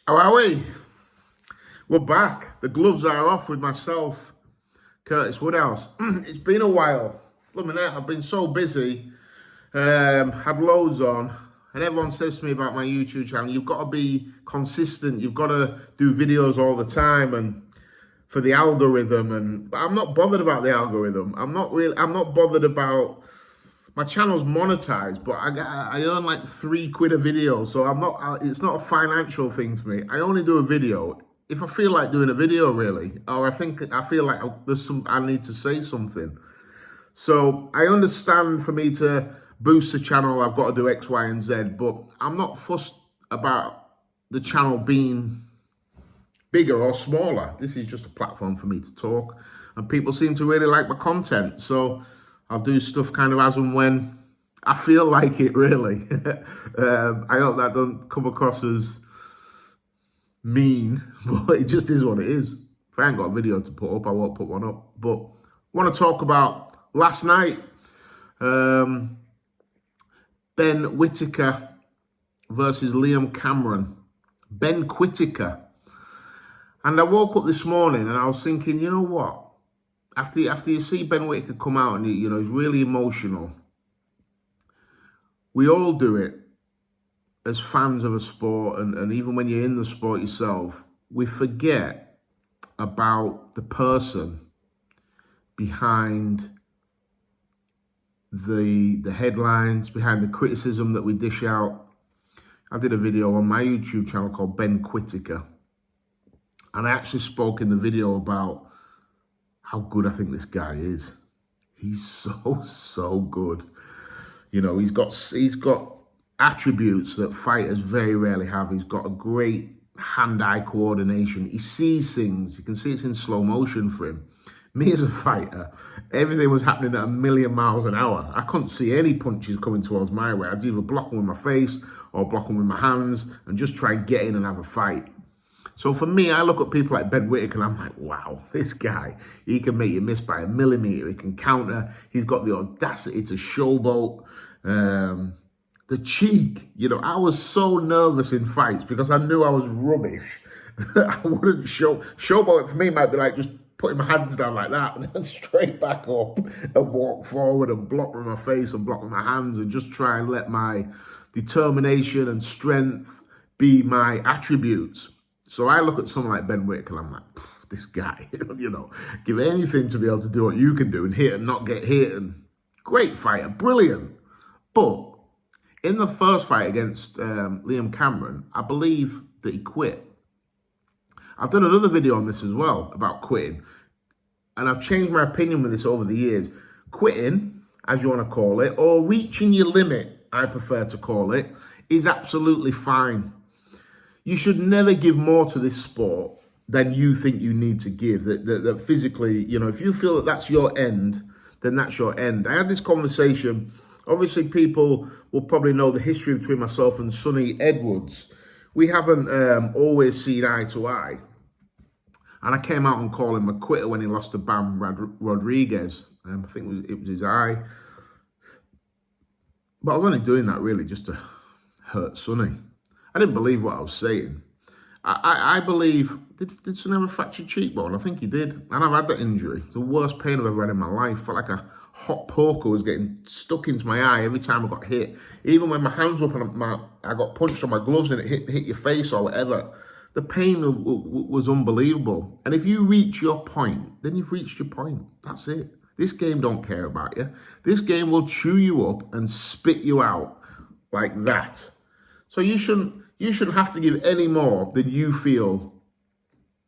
How are we? We're back. The gloves are off with myself, Curtis Woodhouse. It's been a while. Look, I've been so busy. Had loads on, and everyone says to me about my YouTube channel, you've got to be consistent. You've got to do videos all the time, and for the algorithm. But I'm not bothered about the algorithm. I'm not bothered about. My channel's monetized, but I earn like £3 a video, so it's not a financial thing for me. I only do a video if I feel like doing a video, really, or I feel like I need to say something. So I understand for me to boost the channel, I've got to do X, Y, and Z, but I'm not fussed about the channel being bigger or smaller. This is just a platform for me to talk, and people seem to really like my content, so I'll do stuff kind of as and when I feel like it, really. I hope that don't come across as mean, but it just is what it is. If I ain't got a video to put up, I won't put one up. But I want to talk about last night. Ben Whittaker versus Liam Cameron. Ben Whittaker. And I woke up this morning and I was thinking, you know what? After you see Ben Whittaker come out and he's really emotional, we all do it as fans of a sport, and even when you're in the sport yourself, we forget about the person behind the headlines, behind the criticism that we dish out. I did a video on my YouTube channel called Ben Whittaker, and I actually spoke in the video about how good I think this guy is. He's so good. He's got attributes that fighters very rarely have. He's got a great hand-eye coordination. He sees things. You can see it's in slow motion for him. Me as a fighter, everything was happening at 1,000,000 miles an hour. I couldn't see any punches coming towards my way. I'd either block them with my face or block them with my hands and just try and get in and have a fight. So for me, I look at people like Ben Whittaker and I'm like, wow, this guy, he can make you miss by a millimeter. He can counter. He's got the audacity to showboat. The cheek, I was so nervous in fights because I knew I was rubbish. I wouldn't showboat. For me might be like just putting my hands down like that and then straight back up and walk forward and block with my face and block with my hands and just try and let my determination and strength be my attributes. So I look at someone like Ben Whittaker and I'm like, this guy, give anything to be able to do what you can do and hit and not get hit. And great fighter, brilliant. But in the first fight against Liam Cameron, I believe that he quit. I've done another video on this as well about quitting. And I've changed my opinion with this over the years. Quitting, as you want to call it, or reaching your limit, I prefer to call it, is absolutely fine. You should never give more to this sport than you think you need to give. That physically, if you feel that that's your end, then that's your end. I had this conversation. Obviously, people will probably know the history between myself and Sonny Edwards. We haven't always seen eye to eye. And I came out and called him a quitter when he lost to Bam Rodriguez. I think it was his eye. But I was only doing that really just to hurt Sonny. I didn't believe what I was saying. I believe, did Sonny have a fractured cheekbone? I think he did. And I've had that injury. The worst pain I've ever had in my life. Felt like a hot poker was getting stuck into my eye every time I got hit. Even when my hands were up and I got punched on my gloves and it hit your face or whatever, the pain was unbelievable. And if you reach your point, then you've reached your point. That's it. This game don't care about you. This game will chew you up and spit you out like that. So you shouldn't have to give any more than you feel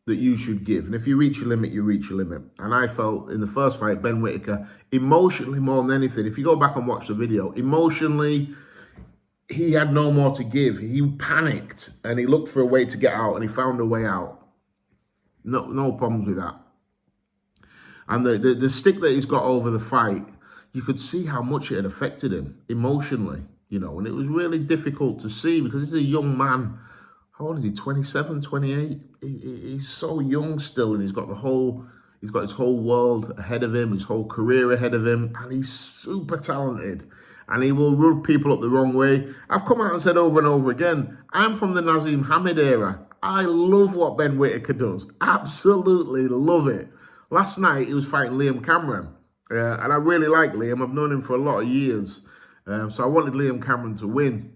that you should give. And if you reach your limit, you reach your limit. And I felt in the first fight, Ben Whittaker, emotionally more than anything, if you go back and watch the video, emotionally, he had no more to give. He panicked and he looked for a way to get out and he found a way out. No problems with that. And the stick that he's got over the fight, you could see how much it had affected him emotionally, and it was really difficult to see because he's a young man. How old is he? 27, 28? He's so young still, and he's got his whole world ahead of him, his whole career ahead of him, and he's super talented. and he will rub people up the wrong way. I've come out and said over and over again, I'm from the Nazim Hamid era. I love what Ben Whittaker does. Absolutely love it. Last night, he was fighting Liam Cameron. And I really like Liam. I've known him for a lot of years. So I wanted Liam Cameron to win.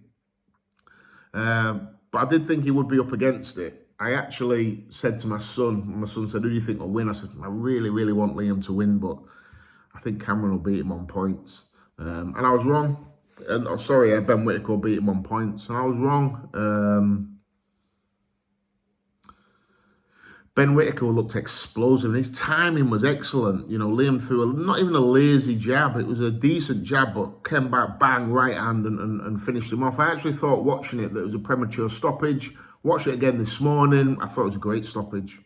But I did think he would be up against it. I actually said to my son said, who do you think will win? I said, I really, really want Liam to win, but I think Cameron will beat him on points. And I was wrong. Ben Whittaker will beat him on points. And I was wrong. Ben Whittaker looked explosive. His timing was excellent. You know, Liam threw not even a lazy jab. It was a decent jab, but came back, bang, right hand and finished him off. I actually thought watching it that it was a premature stoppage. Watched it again this morning. I thought it was a great stoppage.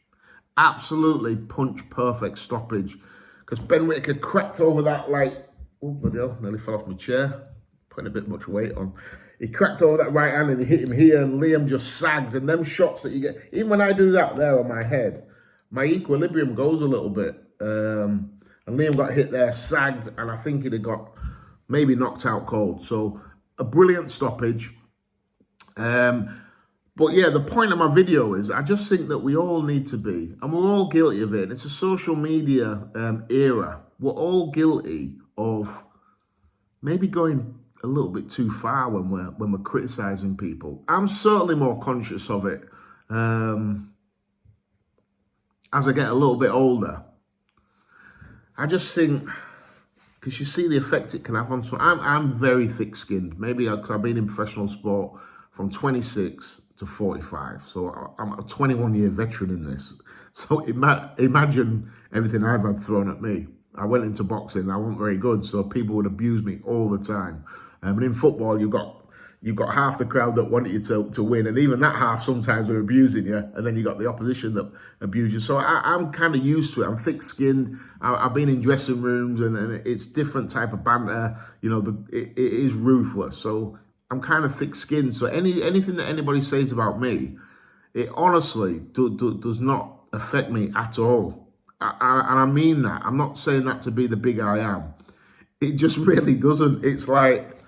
Absolutely punch-perfect stoppage. Because Ben Whittaker cracked over that like, oh, bloody hell, nearly fell off my chair. Putting a bit much weight on. He cracked over that right hand and he hit him here, and Liam just sagged. And them shots that you get, even when I do that there on my head, my equilibrium goes a little bit. And Liam got hit there, sagged, and I think he'd have got maybe knocked out cold. So a brilliant stoppage. But yeah, the point of my video is I just think that we all need to be, and we're all guilty of it. It's a social media era. We're all guilty of maybe going a little bit too far when we're criticizing people. I'm certainly more conscious of it as I get a little bit older. I just think, because you see the effect it can have on someone. I'm very thick-skinned. Maybe because I've been in professional sport from 26 to 45. So I'm a 21-year veteran in this. So imagine everything I've had thrown at me. I went into boxing, I wasn't very good, so people would abuse me all the time. But in football, you've got half the crowd that wanted you to win, and even that half sometimes are abusing you, and then you got the opposition that abuse you. So I'm kind of used to it. I'm thick-skinned. I've been in dressing rooms, and it's different type of banter. You know, it is ruthless. So I'm kind of thick-skinned. So anything that anybody says about me, it honestly does not affect me at all. And I mean that. I'm not saying that to be the big I am. It just really doesn't. It's like,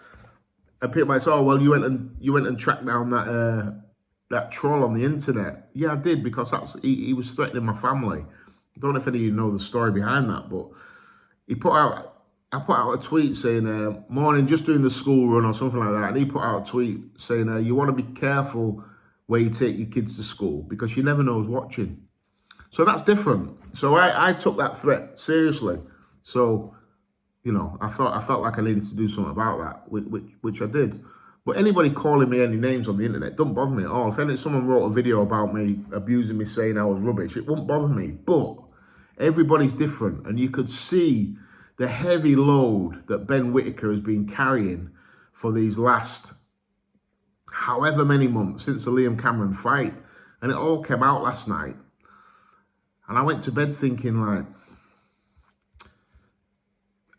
and people might say, "Oh, well, you went and tracked down that troll on the internet." Yeah, I did, because he was threatening my family. I don't know if any of you know the story behind that, but I put out a tweet saying, "Morning, just doing the school run," or something like that, and he put out a tweet saying, "You want to be careful where you take your kids to school, because you never know who's watching." So that's different. So I took that threat seriously. So, you know, I felt like I needed to do something about that, which I did. But anybody calling me any names on the internet don't bother me at all. If someone wrote a video about me, abusing me, saying I was rubbish, it wouldn't bother me. But everybody's different, and you could see the heavy load that Ben Whittaker has been carrying for these last however many months since the Liam Cameron fight. And it all came out last night. And I went to bed thinking, like,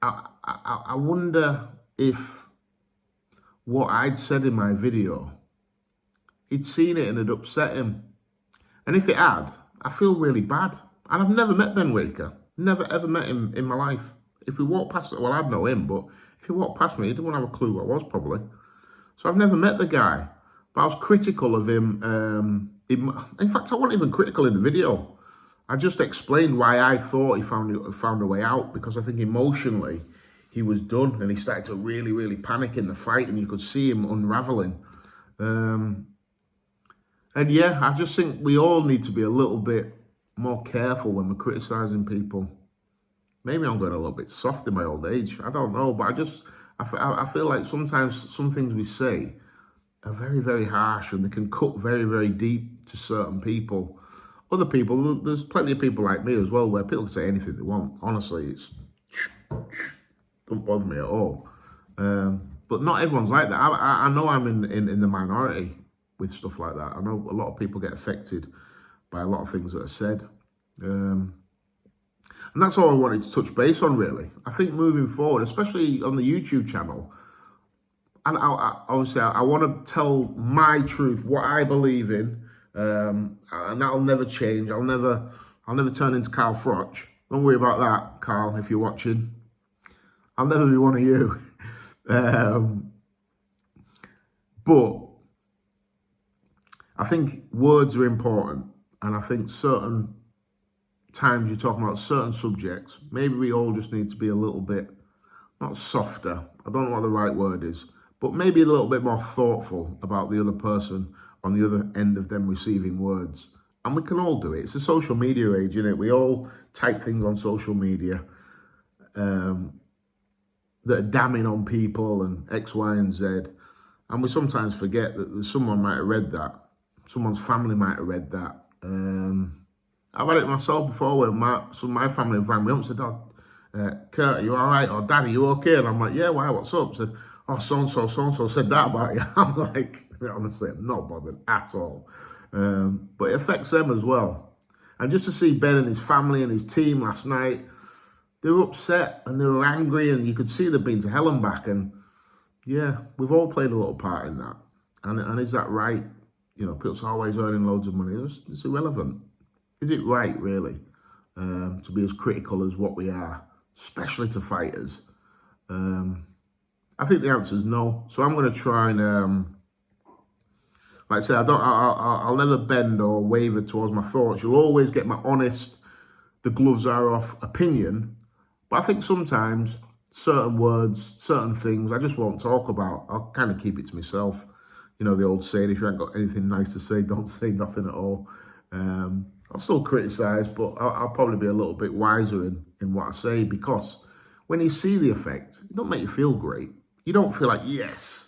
I wonder if what I'd said in my video, he'd seen it and it upset him. And if it had, I feel really bad. And I've never met Ben Whittaker. Never, ever met him in my life. If we walked past, well, I'd know him, but if he walked past me, he didn't have a clue who I was, probably. So I've never met the guy. But I was critical of him. In fact, I wasn't even critical in the video. I just explained why I thought he found a way out, because I think emotionally he was done, and he started to really, really panic in the fight, and you could see him unraveling. And yeah, I just think we all need to be a little bit more careful when we're criticising people. Maybe I'm going a little bit soft in my old age. I don't know, but I feel like sometimes some things we say are very, very harsh, and they can cut very, very deep to certain people. Other people, there's plenty of people like me as well, where people can say anything they want. Honestly, it's don't bother me at all. But not everyone's like that. I know I'm in the minority with stuff like that. I know a lot of people get affected by a lot of things that are said. And that's all I wanted to touch base on, really. I think moving forward, especially on the YouTube channel, and obviously I want to tell my truth, what I believe in. And that'll never change. I'll never turn into Carl Froch. Don't worry about that, Carl, if you're watching. I'll never be one of you. Um, but I think words are important. And I think certain times you're talking about certain subjects, maybe we all just need to be a little bit, not softer, I don't know what the right word is, but maybe a little bit more thoughtful about the other person on the other end of them receiving words. And we can all do it. It's a social media age, isn't it? We all type things on social media that are damning on people and X, Y, and Z. And we sometimes forget that someone might have read that. Someone's family might have read that. I've had it myself before where my family rang me up and said, "Oh, Kurt, are you all right?" Or "Dad, are you okay?" And I'm like, "Yeah, why? What's up?" Said, "Oh, so-and-so said that about you." I'm like, honestly, I'm not bothered at all. But it affects them as well. And just to see Ben and his family and his team last night, they were upset and they were angry and you could see they'd been to hell and back. And yeah, we've all played a little part in that. And is that right? You know, people's always earning loads of money. It's irrelevant. Is it right, really, to be as critical as what we are, especially to fighters? I think the answer is no. So I'm going to try and, like I say, I'll never bend or waver towards my thoughts. You'll always get my honest, the gloves are off opinion. But I think sometimes certain words, certain things, I just won't talk about. I'll kind of keep it to myself. You know, the old saying, if you ain't got anything nice to say, don't say nothing at all. I'll still criticise, but I'll probably be a little bit wiser in what I say, because when you see the effect, it don't make you feel great. You don't feel like, yes,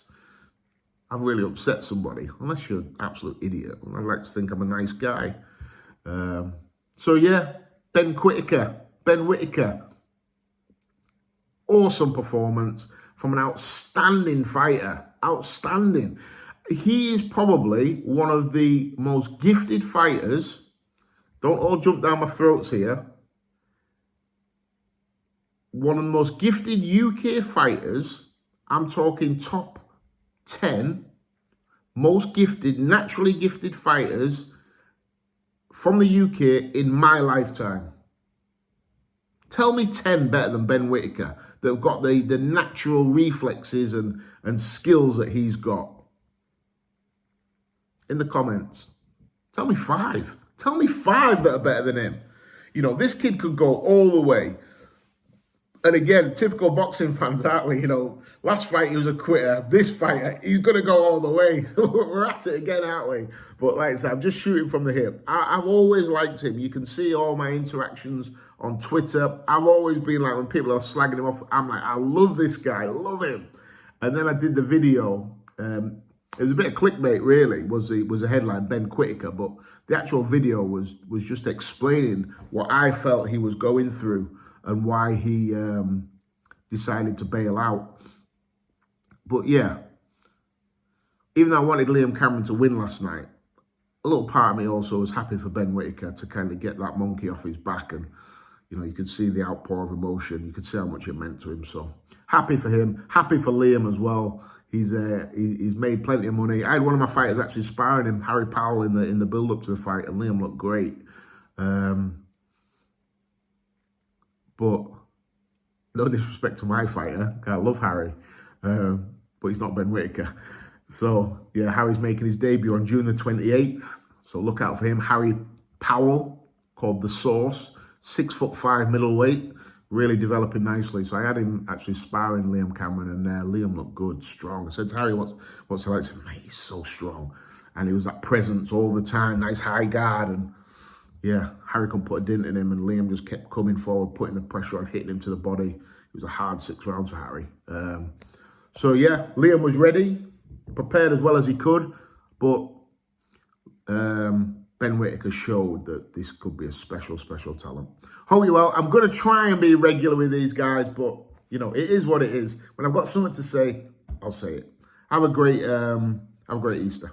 I've really upset somebody, unless you're an absolute idiot. I like to think I'm a nice guy. So yeah, Ben Whittaker. Awesome performance from an outstanding fighter. Outstanding. He is probably one of the most gifted fighters. Don't all jump down my throats here. One of the most gifted UK fighters. I'm talking top 10 most gifted, naturally gifted fighters from the UK in my lifetime. Tell me 10 better than Ben Whittaker that have got the natural reflexes and skills that he's got. In the comments. Tell me 5. Tell me 5 that are better than him. You know, this kid could go all the way. And again, typical boxing fans, aren't we? You know, last fight he was a quitter. This fighter, he's going to go all the way. We're at it again, aren't we? But like I said, I'm just shooting from the hip. I've always liked him. You can see all my interactions on Twitter. I've always been like, when people are slagging him off, I'm like, I love this guy, love him. And then I did the video. It was a bit of clickbait, really, was the headline, Ben Whittaker, but the actual video was just explaining what I felt he was going through and why he decided to bail out. But yeah, even though I wanted Liam Cameron to win last night, a little part of me also was happy for Ben Whittaker to kind of get that monkey off his back. And, you know, you could see the outpour of emotion. You could see how much it meant to him. So happy for him. Happy for Liam as well. He's made plenty of money. I had one of my fighters actually sparring him, Harry Powell, in the build-up to the fight, and Liam looked great. But no disrespect to my fighter, I love Harry, but he's not Ben Whittaker. So yeah, Harry's making his debut on June the 28th. So look out for him. Harry Powell, called The Source, 6'5" middleweight, really developing nicely. So I had him actually sparring Liam Cameron, and Liam looked good, strong. I said to Harry, what's he like? I said, mate, he's so strong. And he was that presence all the time, nice high guard. And yeah, Harry couldn't put a dent in him, and Liam just kept coming forward, putting the pressure on, hitting him to the body. It was a hard 6 rounds for Harry. So yeah, Liam was ready, prepared as well as he could, but Ben Whittaker showed that this could be a special, special talent. Hope you well. I'm going to try and be regular with these guys, but, you know, it is what it is. When I've got something to say, I'll say it. Have a great Easter.